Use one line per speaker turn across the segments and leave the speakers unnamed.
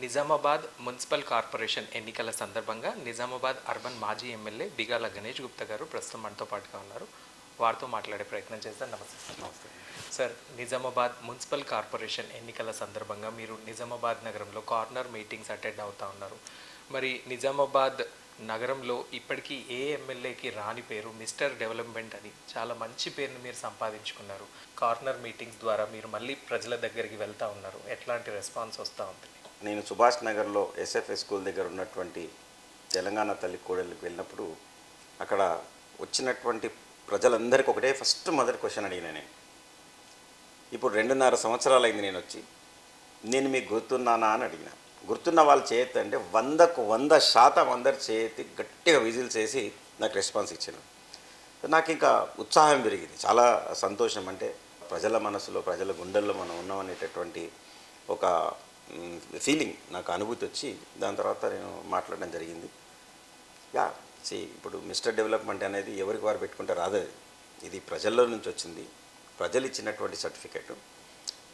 Nizamabad municipal corporation ఎన్నికల సందర్భంగా Nizamabad urban మాజీ ఎమ్మెల్యే బిగాల గణేష్ గుప్తా గారు ప్రస్తుతం మనతో పాటుగా ఉన్నారు. వారితో మాట్లాడే ప్రయత్నం చేద్దాం. నమస్తే సార్.
నమస్తే.
సార్, నిజామాబాద్ మున్సిపల్ కార్పొరేషన్ ఎన్నికల సందర్భంగా మీరు నిజామాబాద్ నగరంలో కార్నర్ మీటింగ్స్ అటెండ్ అవుతూ ఉన్నారు. మరి నిజామాబాద్ నగరంలో ఇప్పటికీ ఏ ఎమ్మెల్యేకి రాని పేరు మిస్టర్ డెవలప్మెంట్ అని చాలా మంచి పేరుని మీరు సంపాదించుకున్నారు. కార్నర్ మీటింగ్స్ ద్వారా మీరు మళ్ళీ ప్రజల దగ్గరికి వెళ్తూ ఉన్నారు. ఎట్లాంటి రెస్పాన్స్ వస్తూ ఉంది?
నేను సుభాష్ నగర్లో ఎస్ఎఫ్ఎస్ స్కూల్ దగ్గర ఉన్నటువంటి తెలంగాణ తల్లి కోడలికి వెళ్ళినప్పుడు అక్కడ వచ్చినటువంటి ప్రజలందరికీ ఒకటే మొదటి క్వశ్చన్ అడిగినా నేను. ఇప్పుడు 2.5 సంవత్సరాలు అయింది నేను వచ్చి, నేను మీకు గుర్తున్నానా అని అడిగిన. గుర్తున్న వాళ్ళు చేయొద్దు అంటే 100కు 100% అందరు చేయెత్తి గట్టిగా విజిల్స్ వేసి నాకు రెస్పాన్స్ ఇచ్చాను. నాకు ఇంకా ఉత్సాహం పెరిగింది, చాలా సంతోషం. అంటే ప్రజల మనసులో, ప్రజల గుండెల్లో మనం ఉన్నాం అనేటటువంటి ఒక ఫీలింగ్, నాకు అనుభూతి వచ్చి దాని తర్వాత నేను మాట్లాడడం జరిగింది. ఇప్పుడు మిస్టర్ డెవలప్మెంట్ అనేది ఎవరికి వారు పెట్టుకుంటే రాదు. ఇది ప్రజల్లో నుంచి వచ్చింది, ప్రజలు ఇచ్చినటువంటి సర్టిఫికేటు.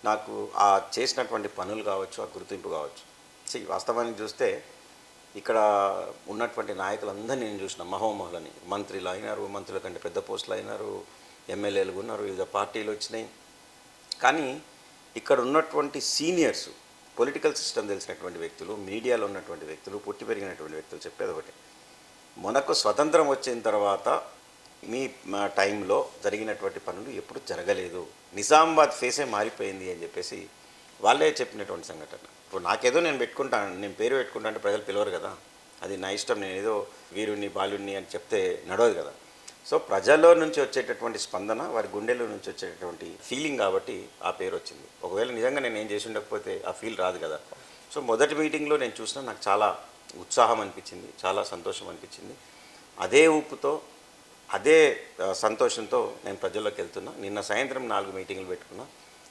నాకు ఆ చేసినటువంటి పనులు కావచ్చు, ఆ గుర్తింపు కావచ్చు. వాస్తవానికి చూస్తే ఇక్కడ ఉన్నటువంటి నాయకులందరినీ నేను చూసిన, మహోమహులని. మంత్రులు అయినారు, మంత్రుల కంటే పెద్ద పోస్టులు అయినారు, ఎమ్మెల్యేలు ఉన్నారు, వివిధ పార్టీలు వచ్చినాయి. కానీ ఇక్కడ ఉన్నటువంటి సీనియర్స్, పొలిటికల్ సిస్టమ్ తెలిసినటువంటి వ్యక్తులు, మీడియాలో ఉన్నటువంటి వ్యక్తులు, పుట్టి పెరిగినటువంటి వ్యక్తులు చెప్పేది ఒకటి: మనకు స్వతంత్రం వచ్చిన తర్వాత మీ టైంలో జరిగినటువంటి పనులు ఎప్పుడు జరగలేదు, నిజామాబాద్ ఫేసే మారిపోయింది అని చెప్పేసి వాళ్ళే చెప్పినటువంటి సంఘటన. ఇప్పుడు నాకేదో నేను పెట్టుకుంటాను, నేను పేరు పెట్టుకుంటా అంటే ప్రజలు పిలవరు కదా, అది నా ఇష్టం. నేను ఏదో వీరుణ్ణి బాలుణ్ణి అని చెప్తే నడవదు కదా. సో ప్రజల్లో నుంచి వచ్చేటటువంటి స్పందన, వారి గుండెల్లో నుంచి వచ్చేటటువంటి ఫీలింగ్ కాబట్టి ఆ పేరు వచ్చింది. ఒకవేళ నిజంగా నేను ఏం చేసి ఉండకపోతే ఆ ఫీల్ రాదు కదా. సో మొదటి మీటింగ్లో నేను చూసినా నాకు చాలా ఉత్సాహం అనిపించింది, చాలా సంతోషం అనిపించింది. అదే ఊపుతో, అదే సంతోషంతో నేను ప్రజల్లోకి వెళ్తున్నా. నిన్న సాయంత్రం 4 మీటింగ్లు పెట్టుకున్నా,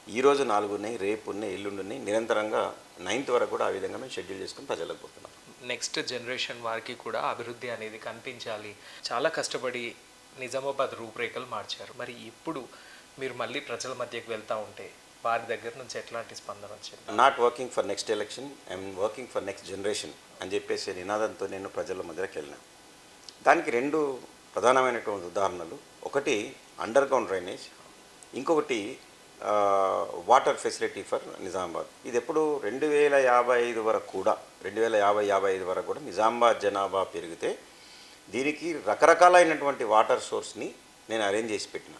ఈరోజు 4 ఉన్నాయి, రేపు ఉన్నాయి, ఎల్లుండి ఉన్నాయి. నిరంతరంగా 9th వరకు కూడా ఆ విధంగా మేము షెడ్యూల్ చేసుకుని ప్రజలకు పోతున్నాం.
నెక్స్ట్ జనరేషన్ వారికి కూడా అభివృద్ధి అనేది కనిపించాలి. చాలా కష్టపడి నిజామాబాద్ రూపురేఖలు మార్చారు. మరి ఇప్పుడు మీరు మళ్ళీ ప్రజల మధ్యకి వెళ్తూ ఉంటే వారి దగ్గర నుంచి ఎట్లాంటి స్పందన వచ్చింది?
Not working for next election, I'm working for next generation అని చెప్పేసి నినాదంతో నేను ప్రజల మధ్యకి వెళ్ళిన. దానికి 2 ప్రధానమైనటువంటి ఉదాహరణలు. ఒకటి అండర్ గ్రౌండ్ డ్రైనేజ్, ఇంకొకటి వాటర్ ఫెసిలిటీ ఫర్ నిజామాబాద్. ఇది ఎప్పుడు 2055 వరకు కూడా, 2050-55 వరకు కూడా నిజామాబాద్ జనాభా పెరిగితే దీనికి రకరకాలైనటువంటి వాటర్ సోర్స్ని నేను అరేంజ్ చేసి పెట్టిన.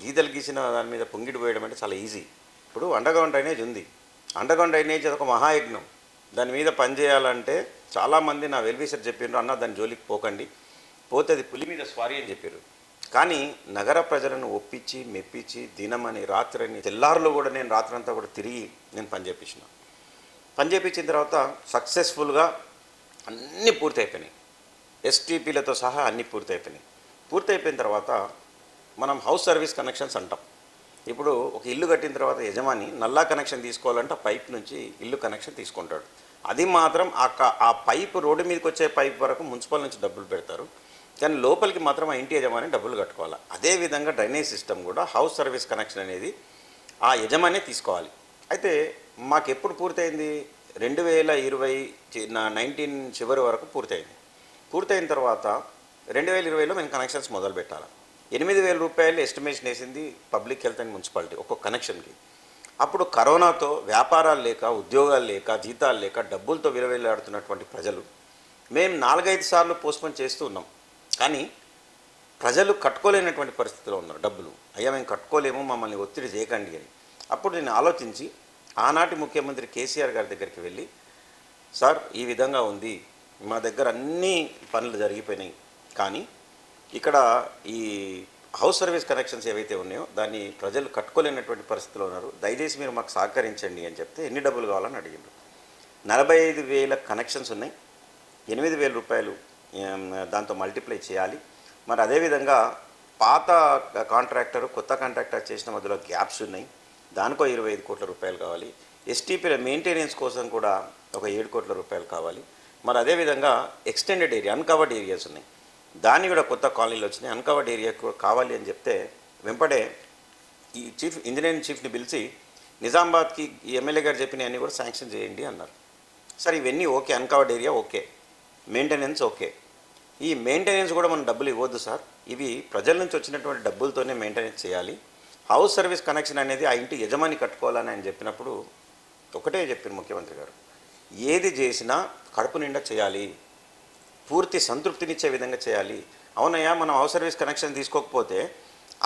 గీతలు గీసిన దాని మీద పొంగిడి పోయడం అంటే చాలా ఈజీ. ఇప్పుడు అండర్గ్రౌండ్ డ్రైనేజ్ ఉంది. అండర్గ్రౌండ్ డ్రైనేజ్ అదొక మహాయజ్ఞం. దాని మీద పనిచేయాలంటే చాలామంది నా వెల్విషర్ చెప్పారు, అన్న దాని జోలికి పోకండి, పోతే అది పులి మీద స్వారీ అని చెప్పారు. కానీ నగర ప్రజలను ఒప్పించి మెప్పించి దినమని రాత్రని తెల్లారులో కూడా నేను రాత్రంతా కూడా తిరిగి నేను పనిచేపించిన తర్వాత సక్సెస్ఫుల్గా అన్నీ పూర్తి అయిపోయినాయి. ఎస్టీపీలతో సహా అన్నీ పూర్తయిపోయిన తర్వాత మనం హౌస్ సర్వీస్ కనెక్షన్స్ అంటాం. ఇప్పుడు ఒక ఇల్లు కట్టిన తర్వాత యజమాని నల్లా కనెక్షన్ తీసుకోవాలంటే ఆ పైప్ నుంచి ఇల్లు కనెక్షన్ తీసుకుంటాడు. అది మాత్రం ఆ పైప్, రోడ్డు మీదకి వచ్చే పైప్ వరకు మున్సిపల్ నుంచి డబ్బులు పెడతారు, కానీ లోపలికి మాత్రం ఆ ఇంటి యజమాని డబ్బులు కట్టుకోవాలి. అదేవిధంగా డ్రైనేజ్ సిస్టమ్ కూడా హౌస్ సర్వీస్ కనెక్షన్ అనేది ఆ యజమానే తీసుకోవాలి. అయితే మాకు ఎప్పుడు పూర్తయింది? 2019 చివరి వరకు పూర్తయిన తర్వాత 2020లో మేము కనెక్షన్స్ మొదలు పెట్టాలి. 8,000 రూపాయలు ఎస్టిమేషన్ వేసింది పబ్లిక్ హెల్త్ అండ్ మున్సిపాలిటీ ఒక్కొక్క కనెక్షన్కి. అప్పుడు కరోనాతో వ్యాపారాలు లేక, ఉద్యోగాలు లేక, జీతాలు లేక, డబ్బులతో విలువెల్లాడుతున్నటువంటి ప్రజలు మేము 4-5 సార్లు పోస్ట్పోన్ చేస్తూ ఉన్నాం. కానీ ప్రజలు కట్టుకోలేనటువంటి పరిస్థితిలో ఉన్నారు. డబ్బులు అయ్యా మేము కట్టుకోలేము, మమ్మల్ని ఒత్తిడి చేయకండి అని. అప్పుడు నేను ఆలోచించి ఆనాటి ముఖ్యమంత్రి కేసీఆర్ గారి దగ్గరికి వెళ్ళి, సార్ ఈ విధంగా ఉంది, మా దగ్గర అన్ని పనులు జరిగిపోయినాయి, కానీ ఇక్కడ ఈ హౌస్ సర్వీస్ కనెక్షన్స్ ఏవైతే ఉన్నాయో దాన్ని ప్రజలు కట్టుకోలేనటువంటి పరిస్థితిలో ఉన్నారు, దయచేసి మీరు మాకు సహకరించండి అని చెప్తే ఎన్ని డబ్బులు కావాలని అడిగిండ్రు. 45,000 కనెక్షన్స్ ఉన్నాయి, 8,000 రూపాయలు దాంతో మల్టిప్లై చేయాలి. మరి అదేవిధంగా పాత కాంట్రాక్టర్, కొత్త కాంట్రాక్టర్ చేసిన మధ్యలో గ్యాప్స్ ఉన్నాయి, దానికో 25 కోట్ల రూపాయలు కావాలి. ఎస్టీపీల మెయింటెనెన్స్ కోసం కూడా ఒక 7 కోట్ల రూపాయలు కావాలి. మరి అదేవిధంగా ఎక్స్టెండెడ్ ఏరియా, అన్కవర్డ్ ఏరియాస్ ఉన్నాయి, దాన్ని కూడా కొత్త కాలనీలు వచ్చినాయి, అన్కవర్డ్ ఏరియా కావాలి అని చెప్తే వెంపడే ఈ ఇంజనీరింగ్ చీఫ్ని పిలిచి నిజామాబాద్కి ఈ ఎమ్మెల్యే గారు చెప్పినవన్నీ కూడా శాంక్షన్ చేయండి అన్నారు. సరే ఇవన్నీ okay, uncovered area okay, maintenance okay. ఈ మెయింటెనెన్స్ కూడా మనం డబ్బులు ఇవ్వద్దు సార్, ఇవి ప్రజల నుంచి వచ్చినటువంటి డబ్బులతోనే మెయింటెనెన్స్ చేయాలి. హౌస్ సర్వీస్ కనెక్షన్ అనేది ఆ ఇంటి యజమాని కట్టుకోవాలని ఆయన చెప్పినప్పుడు ఒకటే చెప్పారు ముఖ్యమంత్రి గారు, ఏది చేసినా కడుపు నిండా చేయాలి, పూర్తి సంతృప్తినిచ్చే విధంగా చేయాలి. అవునయ్యా, మనం హౌస్ సర్వీస్ కనెక్షన్ తీసుకోకపోతే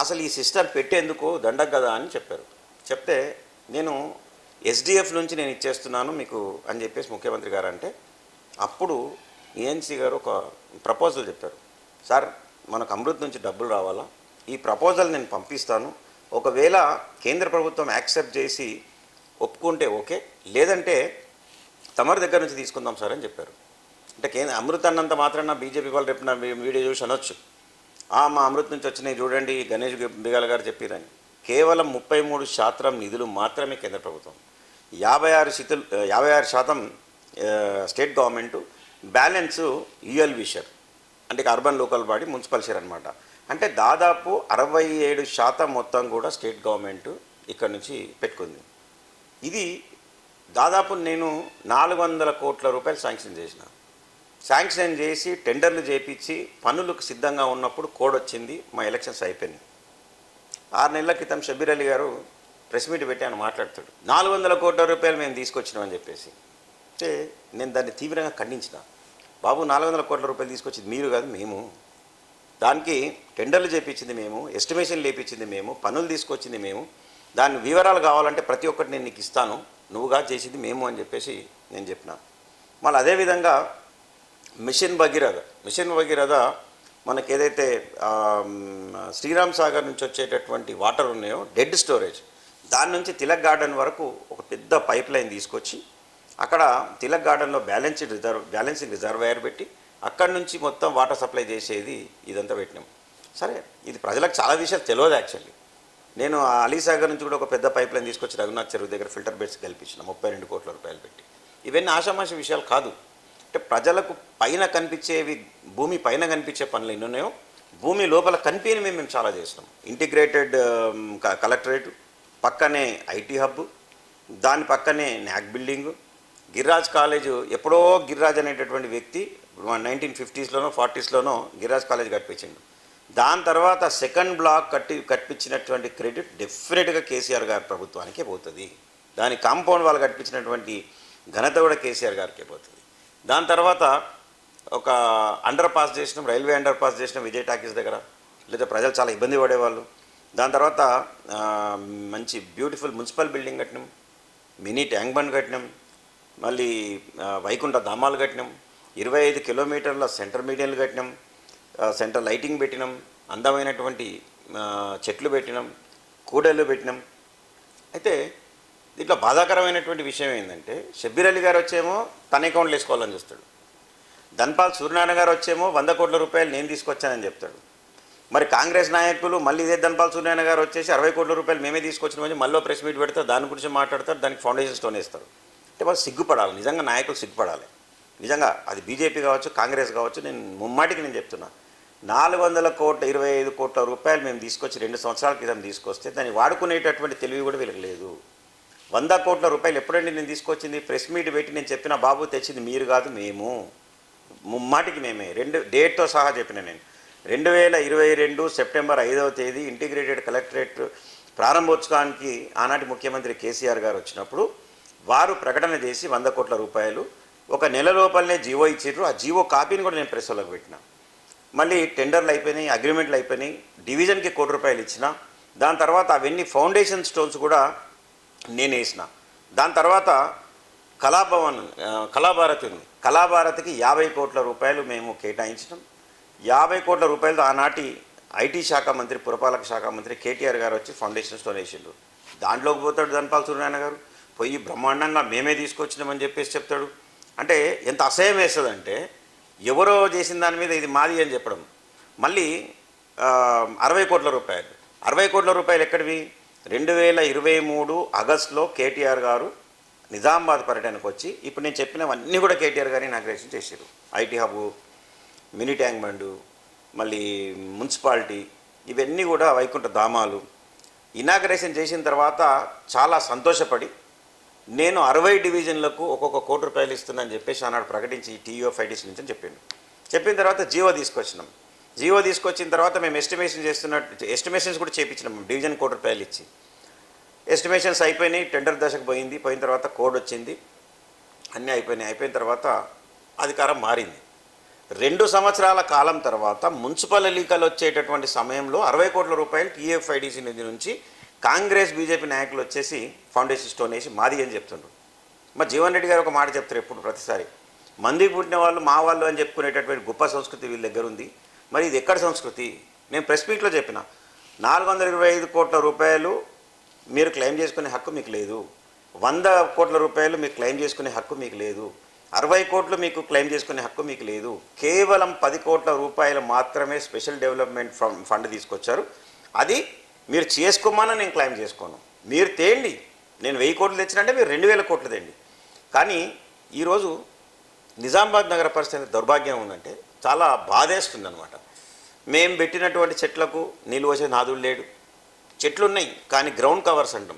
అసలు ఈ సిస్టమ్ పెట్టేందుకు దండగ కదా అని చెప్పారు. చెప్తే నేను ఎస్డిఎఫ్ నుంచి నేను ఇచ్చేస్తున్నాను మీకు అని చెప్పేసి ముఖ్యమంత్రి గారు అంటే, అప్పుడు ఏఎన్సీ గారు ఒక ప్రపోజల్ చెప్పారు. సార్, మనకు అమృత్ నుంచి డబ్బులు రావాలా, ఈ ప్రపోజల్ నేను పంపిస్తాను, ఒకవేళ కేంద్ర ప్రభుత్వం యాక్సెప్ట్ చేసి ఒప్పుకుంటే ఓకే, లేదంటే తమరి దగ్గర నుంచి తీసుకుందాం సార్ అని చెప్పారు. అంటే అమృత్ అన్నంత మాత్రాన బీజేపీ వాళ్ళు రేపు నా వీడియో చూసి అనొచ్చు, మా అమృత్ నుంచి వచ్చినాయి చూడండి గణేష్ బిగాల గారు చెప్పారని. కేవలం 33% నిధులు మాత్రమే కేంద్ర ప్రభుత్వం, 56% state government, balance ULB share, అంటే urban local body municipal share అనమాట. అంటే దాదాపు 67% మొత్తం కూడా స్టేట్ గవర్నమెంటు ఇక్కడ నుంచి పెట్టుకుంది. ఇది దాదాపు నేను 400 కోట్ల రూపాయలు శాంక్షన్ చేసి టెండర్లు చేపించి పనులకు సిద్ధంగా ఉన్నప్పుడు కోడ్ వచ్చింది, మా ఎలక్షన్స్ అయిపోయింది. 6 నెలల క్రితం షబీర్ అలీ గారు ప్రెస్ మీట్ పెట్టి ఆయన మాట్లాడతాడు, 400 కోట్ల రూపాయలు మేము తీసుకొచ్చినామని చెప్పేసి. అంటే నేను దాన్ని తీవ్రంగా ఖండించిన. బాబు, 400 కోట్ల రూపాయలు తీసుకొచ్చింది మీరు కాదు, మేము. దానికి టెండర్లు చేయించింది మేము, ఎస్టిమేషన్ లేపించింది మేము, పనులు తీసుకొచ్చింది మేము, దాని వివరాలు కావాలంటే ప్రతి ఒక్కటి నేను నీకు ఇస్తాను, నువ్వుగా చేసింది మేము అని చెప్పేసి నేను చెప్పిన. మళ్ళీ అదేవిధంగా మిషన్ భగీరథ మనకి ఏదైతే శ్రీరామ్ సాగర్ నుంచి వచ్చేటటువంటి వాటర్ ఉన్నాయో, డెడ్ స్టోరేజ్, దాని నుంచి తిలక్ గార్డెన్ వరకు ఒక పెద్ద పైప్ లైన్ తీసుకొచ్చి అక్కడ తిలక్ గార్డెన్లో బ్యాలెన్సింగ్ రిజర్వాయర్ పెట్టి అక్కడి నుంచి మొత్తం వాటర్ సప్లై చేసేది ఇదంతా పెట్టినాం. సరే, ఇది ప్రజలకు చాలా విషయాలు తెలియదు యాక్చువల్లీ. నేను అలీసాగర్ నుంచి కూడా ఒక పెద్ద పైప్ లైన్ తీసుకొచ్చి రఘునాథ్ చెరువు దగ్గర ఫిల్టర్ బెడ్స్ కల్పించిన 32 కోట్ల రూపాయలు పెట్టి. ఇవన్నీ ఆషామాషి విషయాలు కాదు. అంటే ప్రజలకు పైన కనిపించేవి, భూమి పైన కనిపించే పనులు ఎన్ని ఉన్నాయో భూమి లోపల కనిపించని మేము చాలా చేసినాం. ఇంటిగ్రేటెడ్ కలెక్టరేట్, పక్కనే ఐటీ హబ్, దాని పక్కనే న్యాక్ బిల్డింగు, గిరిరాజ్ కాలేజు. ఎప్పుడో గిరిరాజ్ అనేటటువంటి వ్యక్తి 1950s 40s గిరిరాజ్ కాలేజ్ కట్టించిండు. దాని తర్వాత సెకండ్ బ్లాక్ కట్టించినటువంటి క్రెడిట్ డెఫినెట్గా కేసీఆర్ గారి ప్రభుత్వానికే పోతుంది. దాని కాంపౌండ్ వాళ్ళు కట్టించినటువంటి ఘనత కూడా కేసీఆర్ గారికే పోతుంది. దాని తర్వాత ఒక అండర్ పాస్ చేసినాం, రైల్వే అండర్ పాస్ చేసినాం విజయ్ టాకీస్ దగ్గర, లేదా ప్రజలు చాలా ఇబ్బంది పడేవాళ్ళు. దాని తర్వాత మంచి బ్యూటిఫుల్ మున్సిపల్ బిల్డింగ్ కట్టినాం, మినీ ట్యాంక్ బండ్ కట్టినాం, మళ్ళీ వైకుంఠ ధామాలు కట్టినాం, 25 కిలోమీటర్ల సెంటర్ మీడియన్లు కట్టినాం, సెంటర్ లైటింగ్ పెట్టినాం, అందమైనటువంటి చెట్లు పెట్టినాం, కూడళ్ళు పెట్టినాం. అయితే దీంట్లో బాధాకరమైనటువంటి విషయం ఏంటంటే, షబ్బీర్ అలీ గారు వచ్చేమో తన అకౌంట్లు వేసుకోవాలని చూస్తాడు, ధన్పాల్ సూర్యనారాయణ గారు వచ్చేమో 100 కోట్ల రూపాయలు నేను తీసుకొచ్చానని చెప్తాడు. మరి కాంగ్రెస్ నాయకులు మళ్ళీ ఇదే ధన్పాల్ సూర్యనారాయణ గారు వచ్చేసి 60 కోట్ల రూపాయలు మేమే తీసుకొచ్చినామని మళ్ళీ ప్రెస్ మీట్ పెడతారు, దాని గురించి మాట్లాడతారు, దానికి ఫౌండేషన్ స్టోన్ వేస్తారు. అంటే వాళ్ళు సిగ్గుపడాలి, నిజంగా నాయకులు సిగ్గుపడాలి. నిజంగా అది బీజేపీ కావచ్చు, కాంగ్రెస్ కావచ్చు, నేను ముమ్మాటికి నేను చెప్తున్నా, 425 కోట్ల రూపాయలు మేము తీసుకొచ్చి 2 సంవత్సరాల క్రితం తీసుకొస్తే దాన్ని వాడుకునేటటువంటి తెలివి కూడా వీళ్ళకి లేదు. 100 కోట్ల రూపాయలు ఎప్పుడండి నేను తీసుకొచ్చింది? ప్రెస్ మీట్ పెట్టి నేను చెప్పిన, బాబు తెచ్చింది మీరు కాదు మేము, ముమ్మాటికి మేమే, 2 డేట్తో సహా చెప్పిన నేను. 2022 సెప్టెంబర్ 5వ తేదీ ఇంటిగ్రేటెడ్ కలెక్టరేట్ ప్రారంభోత్సవానికి ఆనాటి ముఖ్యమంత్రి కేసీఆర్ గారు వచ్చినప్పుడు వారు ప్రకటన చేసి 100 కోట్ల రూపాయలు ఒక నెల లోపలనే జీవో ఇచ్చిర్రు. ఆ జీవో కాపీని కూడా నేను ప్రెస్ వాళ్ళకి పెట్టిన. మళ్ళీ టెండర్లు అయిపోయినాయి, అగ్రిమెంట్లు అయిపోయినాయి, డివిజన్కి 1 కోటి రూపాయలు ఇచ్చిన. దాని తర్వాత అవన్నీ ఫౌండేషన్ స్టోన్స్ కూడా నేను వేసిన. దాని తర్వాత కళాభారతి ఉంది, కళాభారతికి 50 కోట్ల రూపాయలు మేము కేటాయించినాం. 50 కోట్ల రూపాయలతో ఆనాటి ఐటీ శాఖ మంత్రి, పురపాలక శాఖ మంత్రి కేటీఆర్ గారు వచ్చి ఫౌండేషన్ స్టోన్ వేసిండ్రు. దాంట్లోకి పోతాడు ధన్పాల్ సూర్యనారాయణ గారు, పోయి బ్రహ్మాండంగా మేమే తీసుకొచ్చినామని చెప్పేసి చెప్తాడు. అంటే ఎంత అసహ్యం వేస్తుందంటే, ఎవరో చేసిన దాని మీద ఇది మాది అని చెప్పడం. మళ్ళీ 60 కోట్ల రూపాయలు, 60 కోట్ల రూపాయలు ఎక్కడివి? 2023 ఆగస్టులో కేటీఆర్ గారు నిజామాబాద్ పర్యటనకు వచ్చి ఇప్పుడు నేను చెప్పినవన్నీ కూడా కేటీఆర్ గారిని ఇనాగ్రేషన్ చేశారు. ఐటీ హబు, మినీ ట్యాంక్ బండు, మళ్ళీ మున్సిపాలిటీ, ఇవన్నీ కూడా వైకుంఠ ధామాలు ఇనాగ్రేషన్ చేసిన తర్వాత చాలా సంతోషపడి నేను 60 డివిజన్లకు ఒక్కొక్క కోటి రూపాయలు ఇస్తున్నానని చెప్పేసి ఆనాడు ప్రకటించి TUFIDC నుంచి అని చెప్పిండు. చెప్పిన తర్వాత జీవో తీసుకొచ్చినాం. జీవో తీసుకొచ్చిన తర్వాత మేము ఎస్టిమేషన్స్ కూడా చేయించినాం డివిజన్ కోటి రూపాయలు ఇచ్చి. ఎస్టిమేషన్స్ అయిపోయినాయి, టెండర్ దశకు పోయిన తర్వాత కోడ్ వచ్చింది, అన్నీ అయిపోయిన తర్వాత అధికారం మారింది. 2 సంవత్సరాల కాలం తర్వాత మున్సిపల్ ఎన్నికలు వచ్చేటటువంటి సమయంలో 60 కోట్ల రూపాయలు TUFIDC నిధి నుంచి కాంగ్రెస్ బీజేపీ నాయకులు వచ్చేసి ఫౌండేషన్ స్టోన్ వేసి మాది అని చెప్తుండ్రు. మరి జీవన్ రెడ్డి గారు ఒక మాట చెప్తారు ఎప్పుడు ప్రతిసారి, మందికి పుట్టిన వాళ్ళు మా వాళ్ళు అని చెప్పుకునేటటువంటి గొప్ప సంస్కృతి వీళ్ళ దగ్గర ఉంది. మరి ఇది ఎక్కడ సంస్కృతి? నేను ప్రెస్ మీట్లో చెప్పిన 425 కోట్ల రూపాయలు మీరు క్లెయిమ్ చేసుకునే హక్కు మీకు లేదు, 100 కోట్ల రూపాయలు మీరు క్లెయిమ్ చేసుకునే హక్కు మీకు లేదు, 60 కోట్లు మీకు క్లెయిమ్ చేసుకునే హక్కు మీకు లేదు. కేవలం 10 కోట్ల రూపాయలు మాత్రమే స్పెషల్ డెవలప్మెంట్ ఫండ్ తీసుకొచ్చారు. అది మీరు చేసుకోమని నేను క్లెయిమ్ చేసుకోను, మీరు తేండి. నేను 1000 కోట్లు తెచ్చినంటే మీరు 2000 కోట్లు తేండి. కానీ ఈరోజు నిజామాబాద్ నగర పరిస్థితి దౌర్భాగ్యం ఉందంటే చాలా బాధేస్తుంది అనమాట. మేము పెట్టినటువంటి చెట్లకు నీళ్ళు వచ్చే నాదుడు లేడు. చెట్లు ఉన్నాయి కానీ గ్రౌండ్ కవర్స్ అంటాం,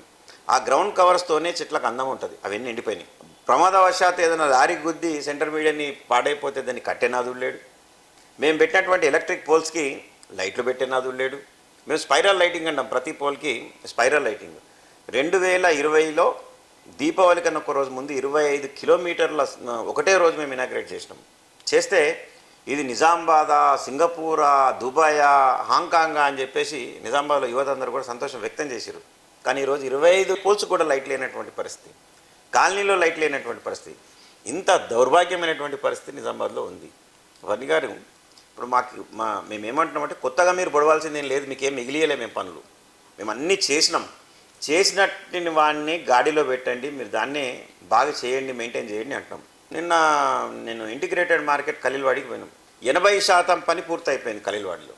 ఆ గ్రౌండ్ కవర్స్తోనే చెట్లకు అందం ఉంటుంది, అవన్నీ ఎండిపోయినాయి. ప్రమాదవశాత్తు ఏదైనా లారీ గుద్ది సెంటర్ మీడియాని పాడైపోతే దాన్ని కట్టే నాదుడు లేడు. మేము పెట్టినటువంటి ఎలక్ట్రిక్ పోల్స్కి లైట్లు పెట్టే నాదుడు లేడు. మేము స్పైరల్ లైటింగ్ అంటాం, ప్రతి పోల్కి స్పైరల్ లైటింగ్. 2020లో దీపావళి కన్నా ఒక రోజు ముందు 25 కిలోమీటర్ల ఒకటే రోజు మేము ఇనాగ్రేట్ చేసినాం. చేస్తే ఇది నిజామాబాదా, సింగపూరా, దుబాయా, హాంకాంగా అని చెప్పేసి నిజామాబాద్లో యువత అందరూ కూడా సంతోషం వ్యక్తం చేశారు. కానీ ఈరోజు 25 పోల్స్ కూడా లైట్ లేనటువంటి పరిస్థితి, కాలనీలో లైట్ లేనటువంటి పరిస్థితి, ఇంత దౌర్భాగ్యమైనటువంటి పరిస్థితి నిజామాబాద్లో ఉంది. వని గారు ఇప్పుడు మేమేమంటున్నామంటే కొత్తగా మీరు పొడవాల్సింది ఏం లేదు, మీకేం మిగిలియలే మేము పనులు, మేము అన్నీ చేసినట్టు వాడిని గాడిలో పెట్టండి, మీరు దాన్నే బాగా చేయండి, మెయింటైన్ చేయండి అంటున్నాం. నేను ఇంటిగ్రేటెడ్ మార్కెట్ ఖలీల్వాడికి పోయినాం. 80% పని పూర్తి అయిపోయింది ఖలీల్వాడిలో,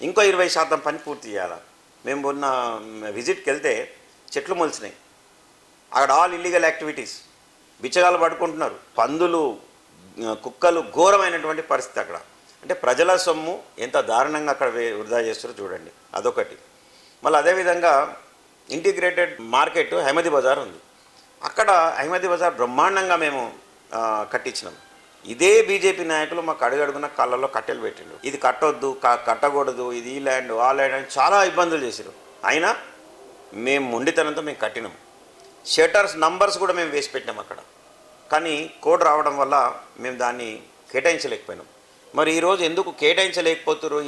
ఇంకో 20% పని పూర్తి చేయాలి. మేము మొన్న విజిట్కి వెళ్తే చెట్లు మొలిచినాయి, అక్కడ ఆల్ ఇల్లీగల్ యాక్టివిటీస్, బిచ్చగాలు పడుకుంటున్నారు, పందులు, కుక్కలు, ఘోరమైనటువంటి పరిస్థితి అక్కడ. అంటే ప్రజల సొమ్ము ఎంత దారుణంగా అక్కడ వృధా చేస్తారో చూడండి, అదొకటి. మళ్ళీ అదేవిధంగా ఇంటిగ్రేటెడ్ మార్కెట్ అహ్మదీ బజార్ ఉంది, అక్కడ అహ్మదీ బజార్ బ్రహ్మాండంగా మేము కట్టించినాం. ఇదే బీజేపీ నాయకులు మాకు అడుగడుగున కాళ్ళలో కట్టెలు పెట్టిండు, ఇది కట్టొద్దు, కట్టకూడదు, ఇది ఈ ల్యాండ్ ఆ ల్యాండ్ అని చాలా ఇబ్బందులు చేశారు. అయినా మేము మొండితనంతో మేము కట్టినాం. షట్టర్స్ నంబర్స్ కూడా మేము వేసి పెట్టినాం అక్కడ. కానీ కోడ్ రావడం వల్ల మేము దాన్ని కేటాయించలేకపోయినాం. మరి ఈరోజు ఎందుకు కేటాయించలేకపోతున్నారు?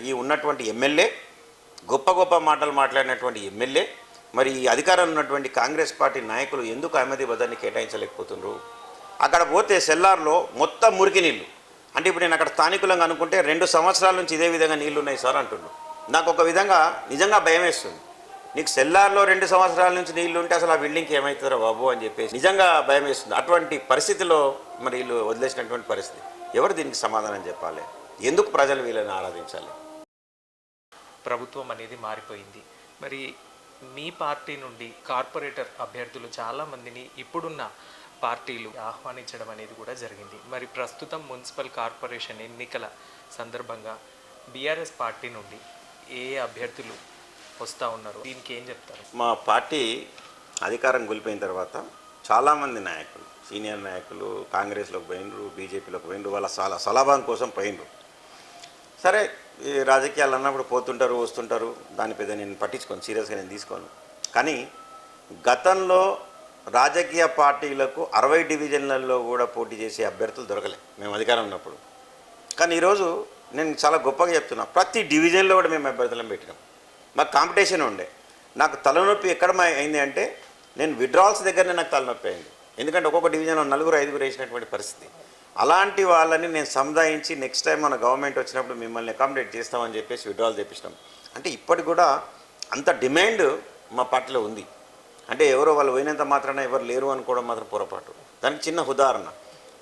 ఈ ఉన్నటువంటి ఎమ్మెల్యే, గొప్ప మాటలు మాట్లాడినటువంటి ఎమ్మెల్యే, మరి ఈ అధికారంలో ఉన్నటువంటి కాంగ్రెస్ పార్టీ నాయకులు ఎందుకు అహ్మదీ బజార్ని కేటాయించలేకపోతున్నారు? అక్కడ పోతే సెల్లార్లో మొత్తం మురికి నీళ్ళు. అంటే ఇప్పుడు నేను అక్కడ స్థానికులంగా అనుకుంటే 2 సంవత్సరాల నుంచి ఇదే విధంగా నీళ్ళు ఉన్నాయి సార్ అంటున్నాను. నాకు ఒక విధంగా నిజంగా భయం వేస్తుంది. నీకు సెల్లార్లో 2 సంవత్సరాల నుంచి నీళ్ళు ఉంటే అసలు ఆ బిల్డింగ్కి ఏమవుతుందో బాబు అని చెప్పేసి నిజంగా భయం వేస్తుంది. అటువంటి పరిస్థితిలో మరి వీళ్ళు వదిలేసినటువంటి పరిస్థితి. ఎవరు దీనికి సమాధానం చెప్పాలి? ఎందుకు ప్రజలు వీళ్ళని ఆరాధించాలి?
ప్రభుత్వం అనేది మారిపోయింది. మరి మీ పార్టీ నుండి కార్పొరేటర్ అభ్యర్థులు చాలామందిని ఇప్పుడున్న పార్టీలు ఆహ్వానించడం అనేది కూడా జరిగింది. మరి ప్రస్తుతం మున్సిపల్ కార్పొరేషన్ ఎన్నికల సందర్భంగా బీఆర్ఎస్ పార్టీ నుండి ఏ అభ్యర్థులు వస్తూ ఉన్నారు, దీనికి ఏం చెప్తారు?
మా పార్టీ అధికారం కోల్పోయిన తర్వాత చాలామంది నాయకులు, సీనియర్ నాయకులు కాంగ్రెస్లోకి పోయినరు, బీజేపీలోకి పోయినరు, వాళ్ళ సలాభం కోసం పోయినరు. సరే, ఈ రాజకీయాలు అన్నప్పుడు పోతుంటారు, వస్తుంటారు, దాని పెద్ద నేను పట్టించుకోను, సీరియస్గా నేను తీసుకోను. కానీ గతంలో రాజకీయ పార్టీలకు 60 డివిజన్లలో కూడా పోటీ చేసే అభ్యర్థులు దొరకలే మేము అధికారం ఉన్నప్పుడు. కానీ ఈరోజు నేను చాలా గొప్పగా చెప్తున్నా, ప్రతి డివిజన్లో కూడా మేము అభ్యర్థులను పెట్టినాం. మాకు కాంపిటీషన్ ఉండే. నాకు తలనొప్పి ఎక్కడ అయింది అంటే నేను విడ్రాల్స్ దగ్గరనే నాకు తలనొప్పి అయింది. ఎందుకంటే ఒక్కొక్క డివిజన్లో 4-5 వేసినటువంటి పరిస్థితి. అలాంటి వాళ్ళని నేను సముదాయించి నెక్స్ట్ టైం మన గవర్నమెంట్ వచ్చినప్పుడు మిమ్మల్ని అకామిడేట్ చేస్తామని చెప్పేసి విడ్రాల్ తెప్పించినాం. అంటే ఇప్పటికి కూడా అంత డిమాండ్ మా పార్టీలో ఉంది. అంటే ఎవరో వాళ్ళు పోయినంత మాత్రాన ఎవరు లేరు అనుకోవడం మాత్రం పొరపాటు. దానికి చిన్న ఉదాహరణ,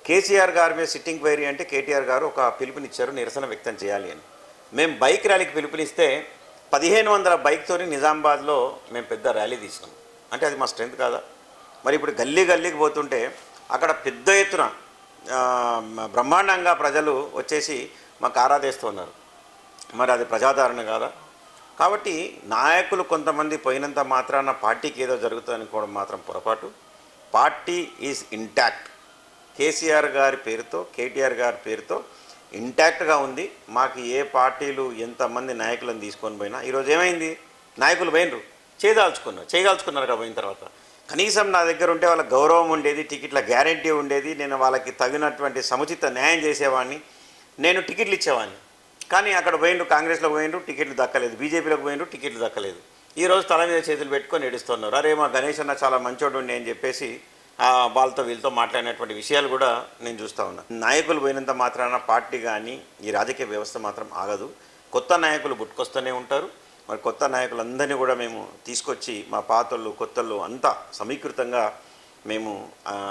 కేసీఆర్ గారి మీద సిట్టింగ్ క్వైరీ అంటే కేటీఆర్ గారు ఒక పిలుపునిచ్చారు, నిరసన వ్యక్తం చేయాలి అని. మేము బైక్ ర్యాలీకి పిలుపునిస్తే 1500 బైక్తోని నిజామాబాద్లో మేము పెద్ద ర్యాలీ తీసినాం. అంటే అది మా స్ట్రెంత్ కాదా? మరి ఇప్పుడు గల్లీకి పోతుంటే అక్కడ పెద్ద ఎత్తున బ్రహ్మాండంగా ప్రజలు వచ్చేసి మాకు ఆరాధిస్తున్నారు. మరి అది ప్రజాదరణ కాదా? కాబట్టి నాయకులు కొంతమంది పోయినంత మాత్రాన పార్టీకి ఏదో జరుగుతుంది అనుకోవడం మాత్రం పొరపాటు. Party is intact. కేసీఆర్ గారి పేరుతో, కేటీఆర్ గారి పేరుతో ఇంటాక్ట్గా ఉంది. మాకు ఏ పార్టీలు ఎంతమంది నాయకులను తీసుకొని పోయినా ఈరోజు ఏమైంది, నాయకులు పోయినరు, చేయదాల్చుకున్నారు పోయిన తర్వాత కనీసం నా దగ్గర ఉంటే వాళ్ళకి గౌరవం ఉండేది, టికెట్ల గ్యారంటీ ఉండేది, నేను వాళ్ళకి తగినటువంటి సముచిత న్యాయం చేసేవాడిని, నేను టికెట్లు ఇచ్చేవాడిని. కానీ అక్కడ పోయిండ్రు, కాంగ్రెస్లో పోయిండ్రు, టికెట్లు దక్కలేదు, బీజేపీలోకి పోయిండ్రు, టికెట్లు దక్కలేదు. ఈరోజు తల మీద చేతులు పెట్టుకొని ఏడుస్తున్నారు. అరే మా గణేష్ అన్న చాలా మంచోడు ఉండే అని చెప్పేసి వాళ్ళతో వీళ్ళతో మాట్లాడినటువంటి విషయాలు కూడా నేను చూస్తూ ఉన్నా. నాయకులు పోయినంత మాత్రాన పార్టీ కానీ ఈ రాజకీయ వ్యవస్థ మాత్రం ఆగదు. కొత్త నాయకులు పుట్టుకొస్తూనే ఉంటారు. మరి కొత్త నాయకులందరినీ కూడా మేము తీసుకొచ్చి మా పాతోళ్ళు కొత్తళ్ళు అంతా సమీకృతంగా మేము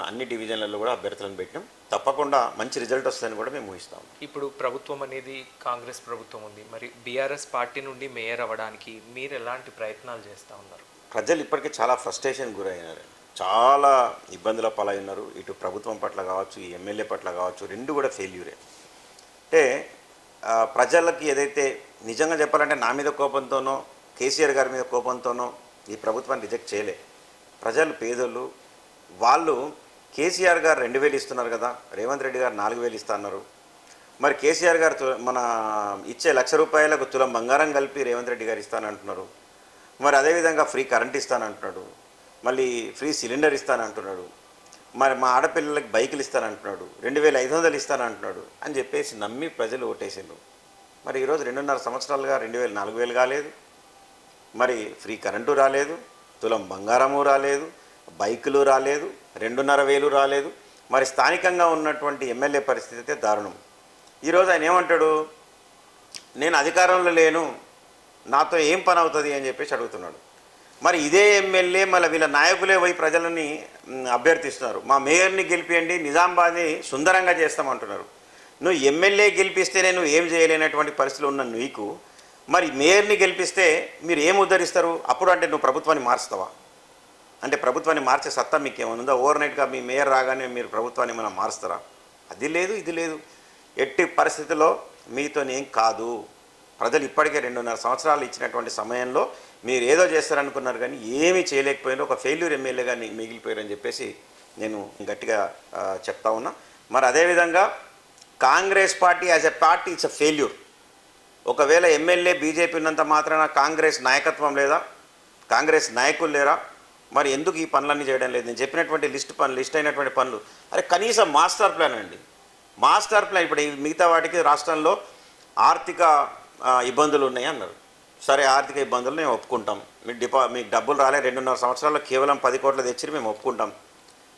అన్ని డివిజన్లలో కూడా అభ్యర్థులను పెట్టాం. తప్పకుండా మంచి రిజల్ట్ వస్తుందని కూడా మేము ఊహిస్తాం.
ఇప్పుడు ప్రభుత్వం అనేది కాంగ్రెస్ ప్రభుత్వం ఉంది, మరి బీఆర్ఎస్ పార్టీ నుండి మేయర్ అవ్వడానికి మీరు ఎలాంటి ప్రయత్నాలు చేస్తూ ఉన్నారు?
ప్రజలు ఇప్పటికే చాలా ఫ్రస్ట్రేషన్ గురైనారు, చాలా ఇబ్బందుల పాలైనారు. ఇటు ప్రభుత్వం పట్ల కావచ్చు, ఈ ఎమ్మెల్యే పట్ల కావచ్చు, రెండు కూడా ఫెయిల్యూరే. అంటే ప్రజలకి ఏదైతే నిజంగా చెప్పాలంటే నా మీద కోపంతోనో కేసీఆర్ గారి మీద కోపంతోనో ఈ ప్రభుత్వాన్ని రిజెక్ట్ చేయలే. ప్రజలు పేదోళ్ళు, వాళ్ళు కేసీఆర్ గారు 2000 ఇస్తున్నారు కదా, రేవంత్ రెడ్డి గారు 4000 ఇస్తున్నారు. మరి కేసీఆర్ గారు మన ఇచ్చే ₹1,00,000 తులం బంగారం కలిపి రేవంత్ రెడ్డి గారు ఇస్తానంటున్నారు. మరి అదేవిధంగా ఫ్రీ కరెంట్ ఇస్తానంటున్నాడు, మళ్ళీ ఫ్రీ సిలిండర్ ఇస్తానంటున్నాడు, మరి మా ఆడపిల్లలకి బైకులు ఇస్తానంటున్నాడు, 2500 ఇస్తానంటున్నాడు అని చెప్పేసి నమ్మి ప్రజలు ఓటేసిండ్రు. మరి ఈరోజు 2.5 సంవత్సరాలుగా 2000 4000 కాలేదు, మరి ఫ్రీ కరెంటు రాలేదు, తులం బంగారము రాలేదు, బైకులు రాలేదు, 2,500 రాలేదు. మరి స్థానికంగా ఉన్నటువంటి ఎమ్మెల్యే పరిస్థితి అయితే దారుణం. ఈరోజు ఆయన ఏమంటాడు, నేను అధికారంలో లేను, నాతో ఏం పని అవుతుంది అని చెప్పేసి అడుగుతున్నాడు. మరి ఇదే ఎమ్మెల్యే మళ్ళీ వీళ్ళ నాయకులే పోయి ప్రజలని అభ్యర్థిస్తున్నారు, మా మేయర్ని గెలిపియండి, నిజామాబాద్ని సుందరంగా చేస్తామంటున్నారు. నువ్వు ఎమ్మెల్యే గెలిపిస్తేనే నువ్వు ఏం చేయలేనటువంటి పరిస్థితులు ఉన్న నీకు మరి మేయర్ని గెలిపిస్తే మీరు ఏం ఉద్ధరిస్తారు? అప్పుడు అంటే నువ్వు ప్రభుత్వాన్ని మారుస్తావా? అంటే ప్రభుత్వాన్ని మార్చే సత్తా మీకు ఏమనుందా? ఓవర్ నైట్గా మీ మేయర్ రాగానే మీరు ప్రభుత్వాన్ని ఏమైనా మారుస్తారా? అది లేదు, ఇది లేదు. ఎట్టి పరిస్థితుల్లో మీతోనేం కాదు. ప్రజలు ఇప్పటికే 2.5 సంవత్సరాలు ఇచ్చినటువంటి సమయంలో మీరు ఏదో చేస్తారనుకున్నారు కానీ ఏమీ చేయలేకపోయినా ఒక ఫెయిల్యూర్ ఎమ్మెల్యేగా మిగిలిపోయారని చెప్పేసి నేను గట్టిగా చెప్తా ఉన్నా. మరి అదేవిధంగా Congress party as a party it's a failure. ఒకవేళ ఎమ్మెల్యే బీజేపీ ఉన్నంత మాత్రాన కాంగ్రెస్ నాయకత్వం లేదా, కాంగ్రెస్ నాయకులు లేరా? మరి ఎందుకు ఈ పనులన్నీ చేయడం లేదు? నేను చెప్పినటువంటి లిస్ట్ అయినటువంటి పనులు, అరే కనీసం మాస్టర్ ప్లాన్ అండి, మాస్టర్ ప్లాన్. ఇప్పుడు మిగతా వాటికి రాష్ట్రంలో ఆర్థిక ఇబ్బందులు ఉన్నాయి అన్నారు. సరే, ఆర్థిక ఇబ్బందులు మేము ఒప్పుకుంటాం. మీకు డబ్బులు రాలే, 2.5 సంవత్సరాల్లో కేవలం 10 కోట్లు తెచ్చి మేము ఒప్పుకుంటాం.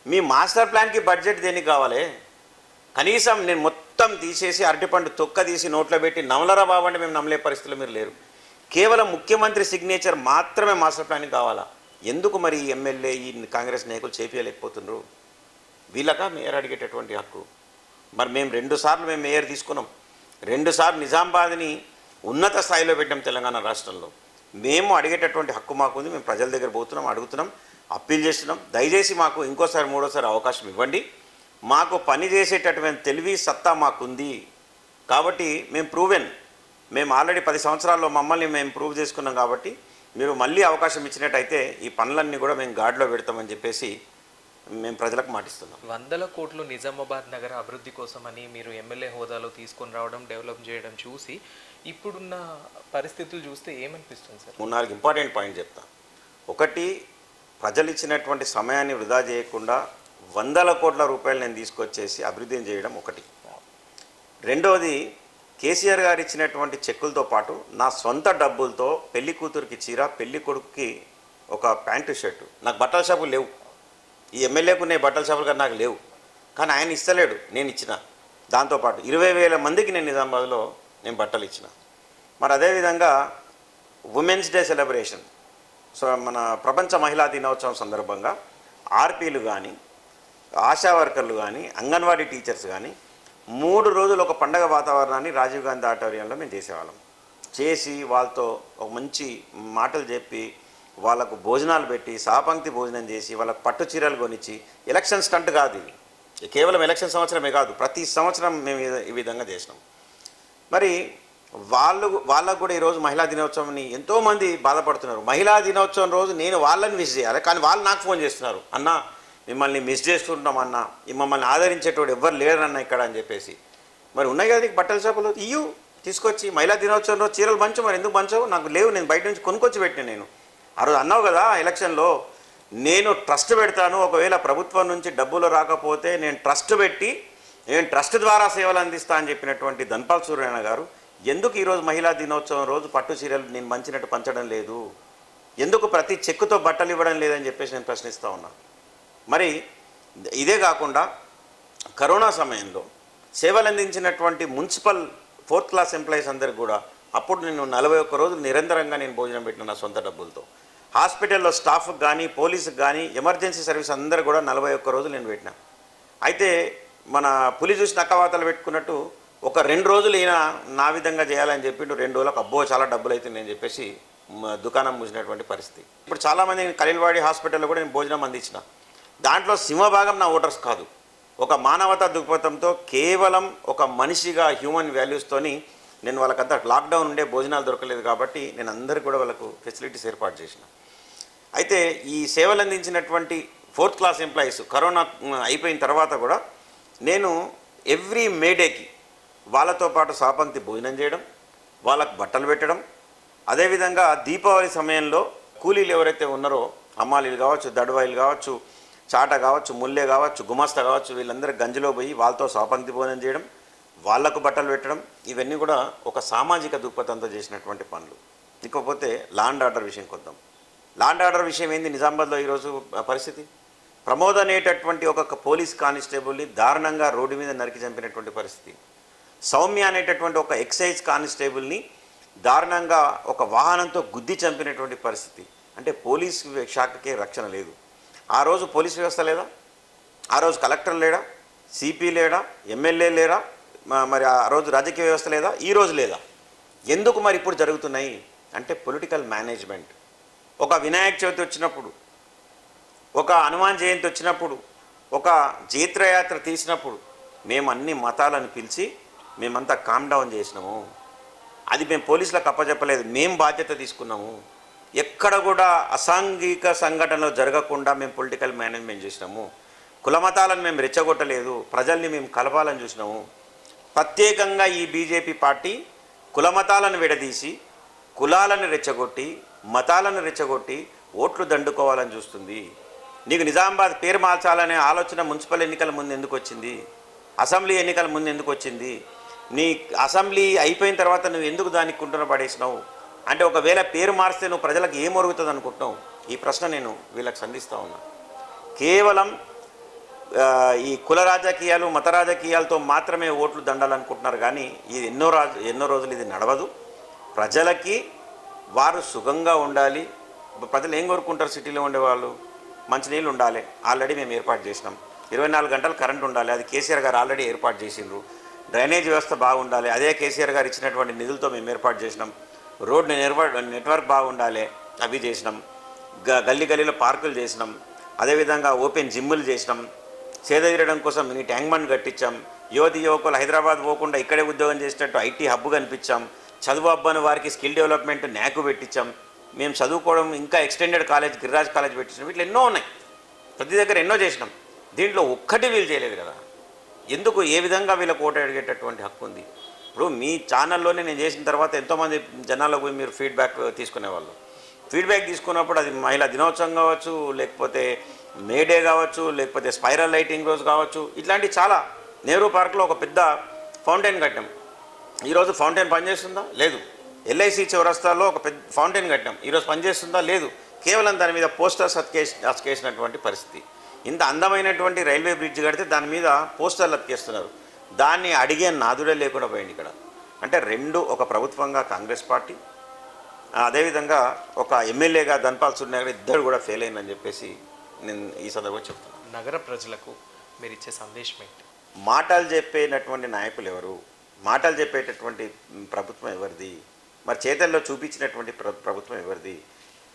మీ మాస్టర్ ప్లాన్కి బడ్జెట్ దేనికి కావాలి? కనీసం నేను మొత్తం తీసేసి అరటిపండు తొక్క తీసి నోట్లో పెట్టి నమలరా బాబు అంటే మేము నమ్మలే పరిస్థితులు మీరు లేరు. కేవలం ముఖ్యమంత్రి సిగ్నేచర్ మాత్రమే మాస్టర్ ప్లాన్కి కావాలా? ఎందుకు మరి ఈ ఎమ్మెల్యే ఈ కాంగ్రెస్ నాయకులు చేపియలేకపోతున్నారు? వీళ్ళకా మేయర్ అడిగేటటువంటి హక్కు? మరి మేము 2 సార్లు మేము మేయర్ తీసుకున్నాం, 2 సార్లు నిజామాబాద్ని ఉన్నత స్థాయిలో పెట్టాం తెలంగాణ రాష్ట్రంలో. మేము అడిగేటటువంటి హక్కు మాకుంది. మేము ప్రజల దగ్గర పోతున్నాం, అడుగుతున్నాం, అప్పీల్ చేస్తున్నాం. దయచేసి మాకు ఇంకోసారి 3వ అవకాశం ఇవ్వండి. మాకు పని చేసేటటువంటి తెలివి సత్తా మాకుంది కాబట్టి మేము ఆల్రెడీ 10 సంవత్సరాల్లో మమ్మల్ని మేము ప్రూవ్ చేసుకున్నాం. కాబట్టి మీరు మళ్ళీ అవకాశం ఇచ్చినట్టయితే ఈ పనులన్నీ కూడా మేము గాడిలో పెడతామని చెప్పేసి మేము ప్రజలకు మాటిస్తున్నాం.
100 కోట్లు నిజామాబాద్ నగర అభివృద్ధి కోసమని మీరు ఎమ్మెల్యే హోదాలో తీసుకొని రావడం, డెవలప్ చేయడం చూసి ఇప్పుడున్న పరిస్థితులు చూస్తే ఏమనిపిస్తుంది సార్?
3-4 ఇంపార్టెంట్ పాయింట్ చెప్తా. ఒకటి, ప్రజలు ఇచ్చినటువంటి సమయాన్ని వృధా చేయకుండా 100 కోట్ల రూపాయలు నేను తీసుకొచ్చేసి అభివృద్ధిని చేయడం ఒకటి. రెండవది, కేసీఆర్ గారు ఇచ్చినటువంటి చెక్కులతో పాటు నా సొంత డబ్బులతో పెళ్లి కూతురికి చీర, పెళ్లి కొడుకుకి ఒక ప్యాంటు షర్టు. నాకు బట్టల షాపులు లేవు, ఈ ఎమ్మెల్యేకు ఉన్నాయి బట్టల షాపులు కానీ నాకు లేవు. కానీ ఆయన ఇస్తలేడు, నేను ఇచ్చిన. దాంతోపాటు 20,000 మందికి నేను నిజామాబాద్లో నేను బట్టలు ఇచ్చిన. మరి అదేవిధంగా ఉమెన్స్ డే సెలబ్రేషన్, సో మన ప్రపంచ మహిళా దినోత్సవం సందర్భంగా ఆర్పీలు కానీ, ఆశా వర్కర్లు కానీ, అంగన్వాడీ టీచర్స్ కానీ 3 రోజులు ఒక పండగ వాతావరణాన్ని రాజీవ్ గాంధీ ఆడిటోరియంలో మేము చేసేవాళ్ళం. చేసి వాళ్ళతో ఒక మంచి మాటలు చెప్పి వాళ్ళకు భోజనాలు పెట్టి సహపంక్తి భోజనం చేసి వాళ్ళకు పట్టు చీరలు కొనిచ్చి, ఎలక్షన్ స్టంట్ కాదు ఇది, కేవలం ఎలక్షన్ సంవత్సరమే కాదు, ప్రతి సంవత్సరం మేము ఈ విధంగా చేసినాం. మరి వాళ్ళకు కూడా ఈరోజు మహిళా దినోత్సవాన్ని ఎంతోమంది బాధపడుతున్నారు. మహిళా దినోత్సవం రోజు నేను వాళ్ళని విష్ చేయాలి, కానీ వాళ్ళు నాకు ఫోన్ చేస్తున్నారు, అన్న మిమ్మల్ని మిస్ చేస్తుంటామన్నా, మమ్మల్ని ఆదరించేటోడు ఎవ్వరు లేరన్నా ఇక్కడ అని చెప్పేసి. మరి ఉన్నాయి కదా నీకు బట్టల షాపులు, ఇయ్యు తీసుకొచ్చి మహిళా దినోత్సవం రోజు చీరలు పంచు. మరి ఎందుకు పంచవు? నాకు లేవు, నేను బయట నుంచి కొనుక్కొచ్చి పెట్టిన. నేను ఆ రోజు అన్నావు కదా ఎలక్షన్లో, నేను ట్రస్ట్ పెడతాను, ఒకవేళ ప్రభుత్వం నుంచి డబ్బులు రాకపోతే నేను ట్రస్ట్ పెట్టి నేను ట్రస్ట్ ద్వారా సేవలు అందిస్తా అని చెప్పినటువంటి ధన్పాల్ సూర్యనారాయణ గారు ఎందుకు ఈరోజు మహిళా దినోత్సవం రోజు పట్టు చీరలు నేను మంచినట్టు పంచడం లేదు? ఎందుకు ప్రతి చెక్కుతో బట్టలు ఇవ్వడం లేదని చెప్పేసి నేను ప్రశ్నిస్తూ ఉన్నా. మరి ఇదే కాకుండా కరోనా సమయంలో సేవలు అందించినటువంటి మున్సిపల్ 4th క్లాస్ ఎంప్లాయీస్ అందరికి కూడా అప్పుడు నేను 41 రోజులు నిరంతరంగా నేను భోజనం పెట్టిన నా సొంత డబ్బులతో. హాస్పిటల్లో స్టాఫ్కి కానీ పోలీసుకి కానీ ఎమర్జెన్సీ సర్వీస్ అందరూ కూడా 41 రోజులు నేను పెట్టిన. అయితే మన పులి చూసి నక్కవాతలు పెట్టుకున్నట్టు ఒక 2 రోజులు ఈయన నా విధంగా చేయాలని చెప్పిండు. 2 రోజులకు అబ్బో చాలా డబ్బులు అయితే నేను చెప్పేసి దుకాణం మూసినటువంటి పరిస్థితి. ఇప్పుడు చాలామంది ఖలీల్వాడి హాస్పిటల్లో కూడా నేను భోజనం అందించిన. దాంట్లో సింహభాగం నా ఓటర్స్ కాదు, ఒక మానవతా దృక్పథంతో కేవలం ఒక మనిషిగా హ్యూమన్ వాల్యూస్తోని నేను వాళ్ళకంతా లాక్డౌన్ ఉండే భోజనాలు దొరకలేదు కాబట్టి నేను అందరికీ కూడా వాళ్ళకు ఫెసిలిటీస్ ఏర్పాటు చేసిన. అయితే ఈ సేవలు అందించినటువంటి 4th క్లాస్ ఎంప్లాయీస్ కరోనా అయిపోయిన తర్వాత కూడా నేను ఎవ్రీ మేడేకి వాళ్ళతో పాటు సాపంక్తి భోజనం చేయడం, వాళ్ళకు బట్టలు పెట్టడం, అదేవిధంగా దీపావళి సమయంలో కూలీలు ఎవరైతే ఉన్నారో అమ్మాలీలు కావచ్చు, దడవాయిలు కావచ్చు, చాట కావచ్చు, ముల్లె కావచ్చు, గుమస్తా కావచ్చు, వీళ్ళందరూ గంజిలో పోయి వాళ్ళతో సాపంక్తి భోజనం చేయడం, వాళ్లకు బట్టలు పెట్టడం, ఇవన్నీ కూడా ఒక సామాజిక దృక్పథంతో చేసినటువంటి పనులు. ఇకపోతే లా అండ్ ఆర్డర్ విషయంకి వద్దాం. లా అండ్ ఆర్డర్ విషయం ఏంది నిజామాబాద్లో ఈరోజు పరిస్థితి? ప్రమోద్ అనేటటువంటి ఒక పోలీస్ కానిస్టేబుల్ని దారుణంగా రోడ్డు మీద నరికి చంపినటువంటి పరిస్థితి. సౌమ్య అనేటటువంటి ఒక ఎక్సైజ్ కానిస్టేబుల్ని దారుణంగా ఒక వాహనంతో గుద్ది చంపినటువంటి పరిస్థితి. అంటే పోలీస్ శాఖకే రక్షణ లేదు. ఆ రోజు పోలీస్ వ్యవస్థ లేదా? ఆ రోజు కలెక్టర్ లేడా? సిపి లేడా? ఎమ్మెల్యే లేరా? మరి ఆ రోజు రాజకీయ వ్యవస్థ లేదా? ఈ రోజు లేదా? ఎందుకు మరి ఇప్పుడు జరుగుతున్నాయి అంటే పొలిటికల్ మేనేజ్మెంట్. ఒక వినాయక చవితి వచ్చినప్పుడు, ఒక హనుమాన్ జయంతి వచ్చినప్పుడు, ఒక జైత్రయాత్ర తీసినప్పుడు మేము అన్ని మతాలను పిలిచి మేమంతా కామ్ డౌన్ చేసినాము. అది మేము పోలీసులకు అప్పచెప్పలేదు, మేము బాధ్యత తీసుకున్నాము. ఎక్కడ కూడా అసాంఘిక సంఘటనలు జరగకుండా మేము పొలిటికల్ మేనేజ్మెంట్ చేసినాము. కుల మతాలను మేము రెచ్చగొట్టలేదు, ప్రజల్ని మేము కలపాలని చూసినాము. ప్రత్యేకంగా ఈ బీజేపీ పార్టీ కుల మతాలను విడదీసి కులాలను రెచ్చగొట్టి మతాలను రెచ్చగొట్టి ఓట్లు దండుకోవాలని చూస్తుంది. నీకు నిజామాబాద్ పేరు మార్చాలనే ఆలోచన మున్సిపల్ ఎన్నికల ముందు ఎందుకు వచ్చింది? అసెంబ్లీ ఎన్నికల ముందు ఎందుకు వచ్చింది? నీ అసెంబ్లీ అయిపోయిన తర్వాత నువ్వు ఎందుకు దానికి కుంటున పడేసినావు? అంటే ఒకవేళ పేరు మారిస్తే నువ్వు ప్రజలకు ఏం ఒరుగుతుంది అనుకుంటున్నావు? ఈ ప్రశ్న నేను వీళ్ళకి సంధిస్తూ ఉన్నా. కేవలం ఈ కుల రాజకీయాలు మత రాజకీయాలతో మాత్రమే ఓట్లు దండాలనుకుంటున్నారు కానీ ఇది ఎన్నో రోజులు ఇది నడవదు. ప్రజలకి వారు సుఖంగా ఉండాలి. ప్రజలు ఏం కోరుకుంటారు? సిటీలో ఉండేవాళ్ళు మంచినీళ్ళు ఉండాలి, ఆల్రెడీ మేము ఏర్పాటు చేసినాం. 24 గంటలు కరెంట్ ఉండాలి, అది కేసీఆర్ గారు ఆల్రెడీ ఏర్పాటు చేసిండ్రు. డ్రైనేజ్ వ్యవస్థ బాగుండాలి, అదే కేసీఆర్ గారు ఇచ్చినటువంటి నిధులతో మేము ఏర్పాటు చేసినాం. రోడ్ నెట్వర్క్ బాగుండాలి, అవి చేసినాం. గల్లీ గల్లీలో పార్కులు చేసినాం. అదేవిధంగా ఓపెన్ జిమ్ములు చేసినాం. సేద తీరడం కోసం మినీ ట్యాంక్ బండ్ కట్టించాం. యువతి యువకులు హైదరాబాద్ పోకుండా ఇక్కడే ఉద్యోగం చేసినట్టు ఐటీ హబ్ కనిపించాం. చదువు అబ్బని వారికి స్కిల్ డెవలప్మెంట్ న్యాక్ పెట్టించాం. మేము చదువుకోవడం ఇంకా ఎక్స్టెండెడ్ కాలేజ్ గిరిరాజ్ కాలేజ్ పెట్టించాం. ఇట్లా ఎన్నో ఉన్నాయి, ప్రతి దగ్గర ఎన్నో చేసినాం. దీంట్లో ఒక్కటి వీళ్ళు చేయలేదు కదా. ఎందుకు? ఏ విధంగా వీళ్ళకి ఓటు అడిగేటటువంటి హక్కు ఉంది? ఇప్పుడు మీ ఛానల్లోనే నేను చేసిన తర్వాత ఎంతోమంది జనాలకు పోయి మీరు ఫీడ్బ్యాక్ తీసుకునేవాళ్ళు. ఫీడ్బ్యాక్ తీసుకున్నప్పుడు అది మహిళా దినోత్సవం కావచ్చు, లేకపోతే మేడే కావచ్చు, లేకపోతే స్పైరల్ లైటింగ్ రోజు కావచ్చు, ఇట్లాంటి చాలా. నెహ్రూ పార్క్లో ఒక పెద్ద ఫౌంటైన్ కట్టాం. ఈరోజు ఫౌంటైన్ పనిచేస్తుందా? లేదు. ఎల్ఐసి చౌరస్తాలో ఒక పెద్ద ఫౌంటైన్ కట్టాం, ఈరోజు పనిచేస్తుందా? లేదు. కేవలం దాని మీద పోస్టర్స్ అతికేసినటువంటి పరిస్థితి. ఇంత అందమైనటువంటి రైల్వే బ్రిడ్జ్ కడితే దాని మీద పోస్టర్లు అతికేస్తున్నారు. దాన్ని అడిగే నాదుడే లేకుండా పోయింది ఇక్కడ. అంటే రెండు, ఒక ప్రభుత్వంగా కాంగ్రెస్ పార్టీ, అదేవిధంగా ఒక ఎమ్మెల్యేగా ధన్పాల్ సూర్యనారాయణ ఇద్దరు కూడా ఫెయిల్ అయిందని చెప్పేసి నేను ఈ సందర్భంగా చెప్తున్నాను.
నగర ప్రజలకు మీరు ఇచ్చే సందేశం ఏంటి?
మాటలు చెప్పేటటువంటి నాయకులు ఎవరు? మాటలు చెప్పేటటువంటి ప్రభుత్వం ఎవరిది? మరి చేతల్లో చూపించినటువంటి ప్రభుత్వం ఎవరిది?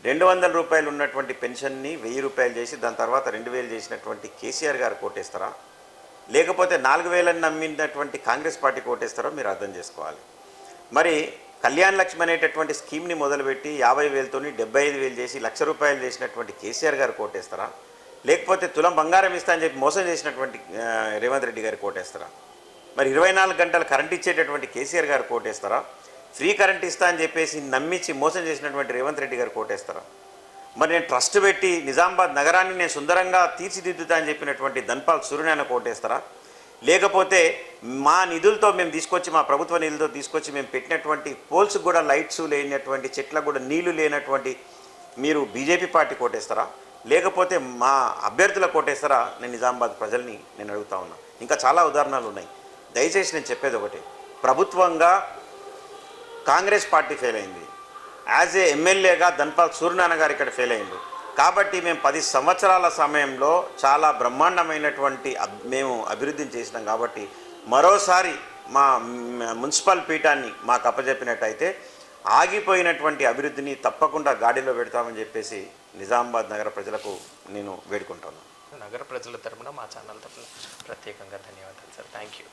200 రూపాయలు ఉన్నటువంటి పెన్షన్ని 1000 రూపాయలు చేసి దాని తర్వాత 2000 చేసినటువంటి కేసీఆర్ గారు కోటేస్తారా, లేకపోతే 4000 నమ్మినటువంటి కాంగ్రెస్ పార్టీ కోటేస్తారో మీరు అర్థం చేసుకోవాలి. మరి కళ్యాణ్ లక్ష్మి అనేటటువంటి స్కీమ్ని మొదలుపెట్టి 50,000తోని 75,000 చేసి 1,00,000 రూపాయలు చేసినటువంటి కేసీఆర్ గారు కోటేస్తారా, లేకపోతే తులం బంగారం ఇస్తా అని చెప్పి మోసం చేసినటువంటి రేవంత్ రెడ్డి గారికి ఓటేస్తారా? మరి 24 గంటలు కరెంట్ ఇచ్చేటటువంటి కేసీఆర్ గారు ఓటేస్తారా? ఫ్రీ కరెంట్ ఇస్తా అని చెప్పేసి నమ్మించి మోసం చేసినటువంటి రేవంత్ రెడ్డి గారికి ఓటేస్తారా? మరి నేను ట్రస్ట్ పెట్టి నిజామాబాద్ నగరాన్ని నేను సుందరంగా తీర్చిదిద్దుతా అని చెప్పినటువంటి ధన్పాల్ సూర్యనారాయణకు ఓటేస్తారా? లేకపోతే మా నిధులతో మేము తీసుకొచ్చి, మా ప్రభుత్వ నిధులతో తీసుకొచ్చి మేము పెట్టినటువంటి పోల్స్ కూడా లైట్స్ లేనటువంటి, చెట్లకు కూడా నీళ్లు లేనటువంటి మీరు బీజేపీ పార్టీ కోటేస్తారా? లేకపోతే మా అభ్యర్థుల కోటేస్తారా? నేను నిజామాబాద్ ప్రజల్ని నేను అడుగుతా ఉన్నా. ఇంకా చాలా ఉదాహరణలు ఉన్నాయి. దయచేసి నేను చెప్పేది ఒకటి, ప్రభుత్వంగా కాంగ్రెస్ పార్టీ ఫెయిల్ అయింది, యాజ్ ఏ ఎమ్మెల్యేగా ధన్పాల్ సూర్యనారాయణ గారు ఇక్కడ ఫెయిల్ అయింది. కాబట్టి మేము 10 సంవత్సరాల సమయంలో చాలా బ్రహ్మాండమైనటువంటి మేము అభివృద్ధిని చేసినాం. కాబట్టి మరోసారి మా మున్సిపల్ పీఠాన్ని మాకు అప్పచెప్పినట్టయితే ఆగిపోయినటువంటి అభివృద్ధిని తప్పకుండా గాడిలో పెడతామని చెప్పేసి నిజామాబాద్ నగర ప్రజలకు నేను వేడుకుంటాను.
నగర ప్రజల తరపున మా ఛానల్ తరపున ప్రత్యేకంగా ధన్యవాదాలు సార్. Thank you.